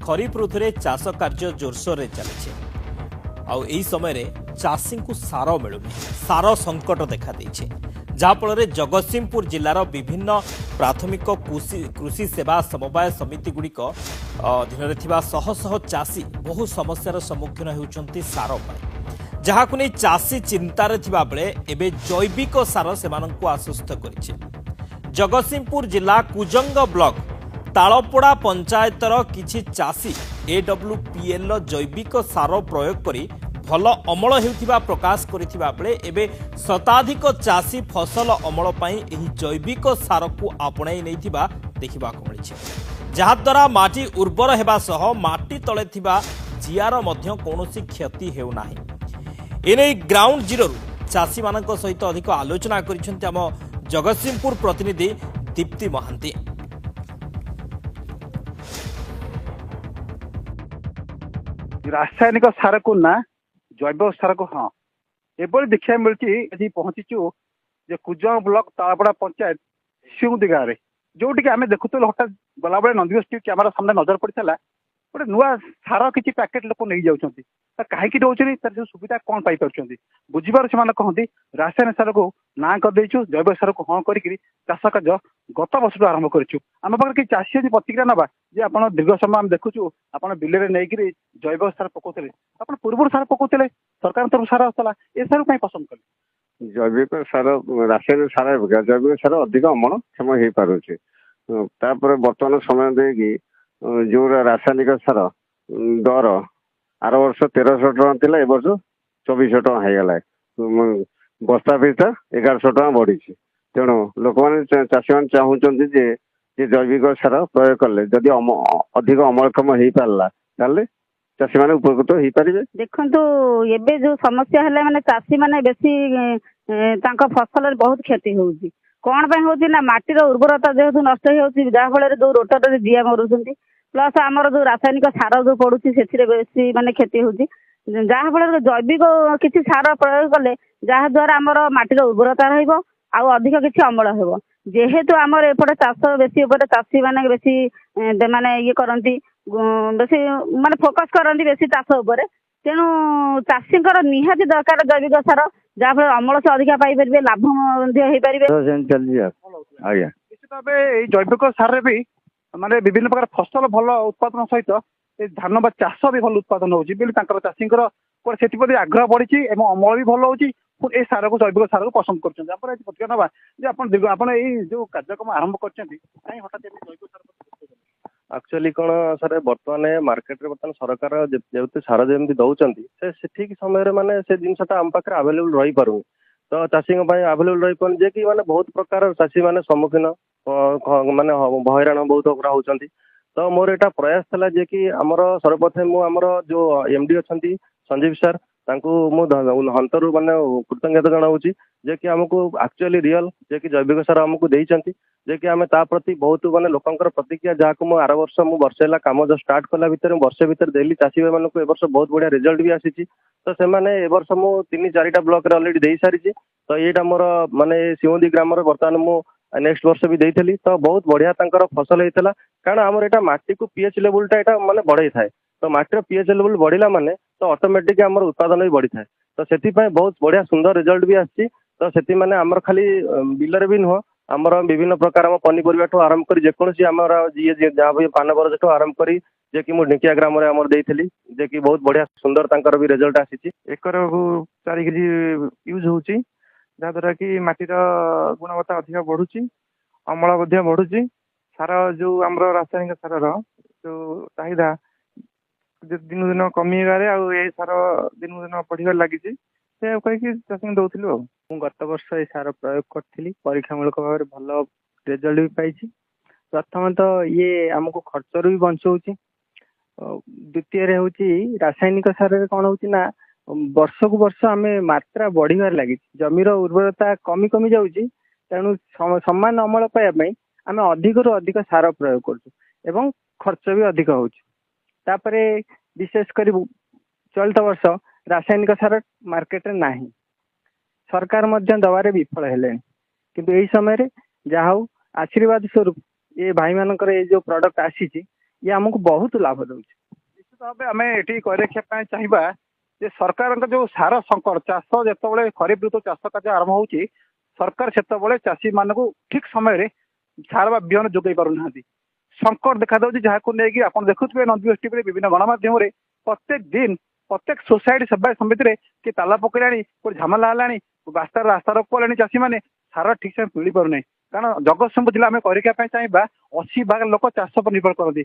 खरीफ ऋतु चाष कार्य जोरसोर चली आई समय चाषी को सार मिलूनी सार संकट देखा जहाँफल जगतसिंहपुर जिलार विभिन्न प्राथमिक कृषि सेवा समवाय समिति गुड़िक अधीन शह शह चाषी बहु समस्यार सम्मुखीन होती सार पाई जहाँ नहीं चाषी चिंतार बेले एवं जैविक सार से आश्वस्त कर जगतसिंहपुर जिला कुजंग ब्लॉक तालपोड़ा पंचायतर किछि चाषी AWPL जैविक सार प्रयोग करी भल अमल हेउथिबा प्रकाश करिथिबा बेले एबे शताधिक चाषी फसल अमल पई एही जैविक सार को आपणाई नैथिबा देखिबा को मिलिछि जहा द्वारा माटी उर्वर हेबा सह माटी तळे थिबा जियार मध्य कोनोसी क्षति हेउ नाही एने ग्राउंड जीरो चाषी मानक सहित अधिक आलोचना करिसेंति हम जगतसिंहपुर प्रतिनिधि दीप्ति महांती। रासायनिक सार को ना जैव सार को हाँ एभली देखा मिलूँ पहुंचीचु जे कुजंग ब्लॉक तालपड़ा पंचायत सिंगुदी गाँव में जोटि आम देखुल हठात गला बेले नंदीघोष टीवी कैमेरा सामने नजर पड़ा गोटे नुआ सार किसी पैकेट लोक नहीं जाऊँच कहीं रोचे तार जो सुविधा कौन पाई बुझीबार से कहते रासायनिक सार को ना करदेचु जैव सार को हाँ करी चाष कार्य गत वर्ष आरंभ करूँ आम पाखे कि चाषी आज प्रतिक्रिया ना जे आप दीर्घ समय आम देखुचु आप बिल नहीं जैव सार पकाउते आप पूर्व सार पकाउते सरकार तरफ सार आसाला ए सार कहीं पसंद कले जैविक सार रासायनिक सार जैविक सार अधिक अमल क्षम हो पारे बर्तमान समय देखिए जो रासायनिक सार दर आर वर्ष 1300 टका थिला ए वर्ष 2400 टका होगला बस्ता पिछा 1100 टका बढ़ी तेणु लोक मैंने चाषी मैंने चाहूँ जैविक सार प्रयोग कले जदि अधिक अमलक्षम हो पारा चाषी मैंने उपकृत हो पारे। देखु एबे जो समस्या है माने चाषी मैंने बेसी फसल बहुत क्षति होउची कौन पे होउची ना माटीर उर्वरता जेहेतु नष्ट हो जहाँफल जो रोटर जिया मरुंट प्लस आमर जो रासायनिक सार जो पड़ुची से बेसी माने क्षति होउची जहाँफल जैविक किसी सार प्रयोग कले जहाँ द्वारा आमर माटीर उर्वरता रहिबो आउ अधिक किसी अमल हेबो जेहेतु आमर एपटे चाष बेसी चाषी मैंने बेसी माने ये करती बेसी माने फोकस करती बेसी चाष उपरे तेणु चाषी निहाती दरकार जैविक सार जहाँफल अमल से अधिक पाइपर लाभ निश्चित भाव जैविक सारे भी माने विभिन्न प्रकार फसल भल उत्पादन सहित धान बा चाष भी भल उत्पादन होची चाषी से आग्रह बढ़ी अमल भी भल होची ए सार को जैविक सार को पसंद कर जो कार्यक्रम आरंभ कर एक्चुअली कौन सर बर्तमान मार्केट रे बर्तमान सरकार जेते सार जमी दौरान से ठीक समय माने से जिनसा आम पाखे आवेलेबल रही पारू तो चाषी आवेलेबल रही पारे जे कि माने बहुत प्रकार चाषी माने सम्मुखीन माने हईराण बहुत होती तो मोर एटा प्रयास था जे कि आमर सर्वप्रथम मु आमर जो एमडी अच्छा संजीव सर हंतरु माने कृतज्ञता जनाऊँगी जे कि आमको एक्चुअली रियल जे कि जैविक सार आमको देइचंती जे कि आमे ता प्रति बहुत माने लोकंकर प्रतिक्रिया जहाँ को आर वर्ष मु वर्षे है कम जो स्टार्ट कला भितर वर्षे भितर देली चाषी भाई मानक ए वर्ष बहुत बढ़िया रिजल्ट भी आसी तो से माने ए वर्ष मु 3-4टा ब्लॉक रे ऑलरेडी दे सारी तो यहाँ मोर माने सिंहदी ग्राम बर्तमान मु नेक्स्ट वर्ष भी देइथली तो बहुत बढ़िया तांकर फसल होता कारण आमर एटा माटी को पीएच लेवलटा एटा माने बढ़ाई थाए तो माटीर पीएच लेवल बढ़िला माने तो ऑटोमेटिक आमर उत्पादन भी बढ़ी थाए तो से बहुत बढ़िया सुंदर रिजल्ट भी आसी तो से माने आमर खाली बिलर भी नुह आमर विभिन्न प्रकार आम पनीपरिया आरंभ कर जेकोसी आमर जी जहाँ भी पान बरज आरंभ करी जे कि मुझे ढिंकिया ग्राम में आमर देइथली जे कि बहुत बढ़िया सुंदर तांकर भी रिजल्ट आसी एकर 4 केजी यूज होची जहाँद्वारा कि माटीर गुणवत्ता अधिक बढ़ुची अमल बढ़ुची सार जो आमर रासायनिक सार जो चाहिदा दिन दिन कमिबारे आ सार दिन दिन बढ़िबार लगी से कहीं चाषी दौलू गत वर्ष ये सार प्रयोग करी परीक्षामूलक भाव में भल रिजल्ट भी पाई प्रथम तो ये आमको खर्चर भी बचाऊँ द्वितीय हूँ रासायनिक सार कौन होना वर्ष को वर्ष आम मात्रा बढ़िबार लगी जमीर उर्वरता कमी कमी जाऊँगी तेणु समान अमल पाइबापी आम अधिक रु अधिक सार प्रयोग कर खर्च भी अधिक होपर विशेषकर चलित वर्ष रासायनिक सार मार्केट ना सरकार दबारे विफल है कि समय जहाँ आशीर्वाद स्वरूप ये भाई मानकर ये जो प्रोडक्ट आसी ये आमको बहुत लाभ दଉଛି। निश्चित भाव आम ये कही रखा चाहिए जे सरकार जो सार संकट चाष जो खरीफ ऋतु चाष कार्य आरंभ होची सरकार से चाषी मान ठीक समय सार बा बिहन जोगई पार ना संकट देखा दूसरी जहाँ को लेकिन आप देखुए नंदीघोष टीवी विभिन्न गणमाध्यम प्रत्येक दिन प्रत्येक सोसाइटी सभा समिति में कि ताला पकड़ा कोई झमेला है रास्ता रोक कले चाषी मैंने सार ठीक से मिल पार नहीं कारण जगतसिंहपुर जिला आम कह चाहिए 80% लोक चाष पर निर्भर करती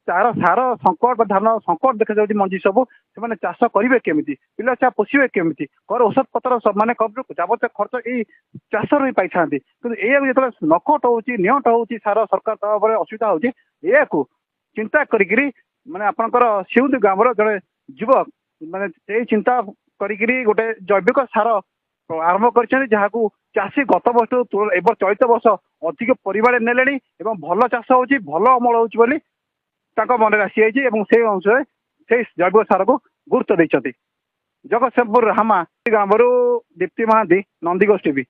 तार सार संकट धान संकट देखा जाऊँगी मंजी सब से चाष करेंगे केमी पिला छुआ पोषे केमी घर औषध पतर सब मैंने जाबत खर्च यही चाष ही पाई था कि जो नकट हो नियट हो सार सरकार दवा असुविधा हो चिंता करी माने आपणकर सिउंद ग्रामर जड़े युवक माने यही चिंता करी गोटे जैविक सार आरंभ कर चाषी गत वर्ष एवं चलित वर्ष अधिक परिमाण नेले भल चाष हो भल अमल हो मन में आसी से अनुसार से जैविक सार को गुरुत्व देते जगतसिंहपुर हामा ग्राम दीप्ति महांती नंदीघोष टीवी।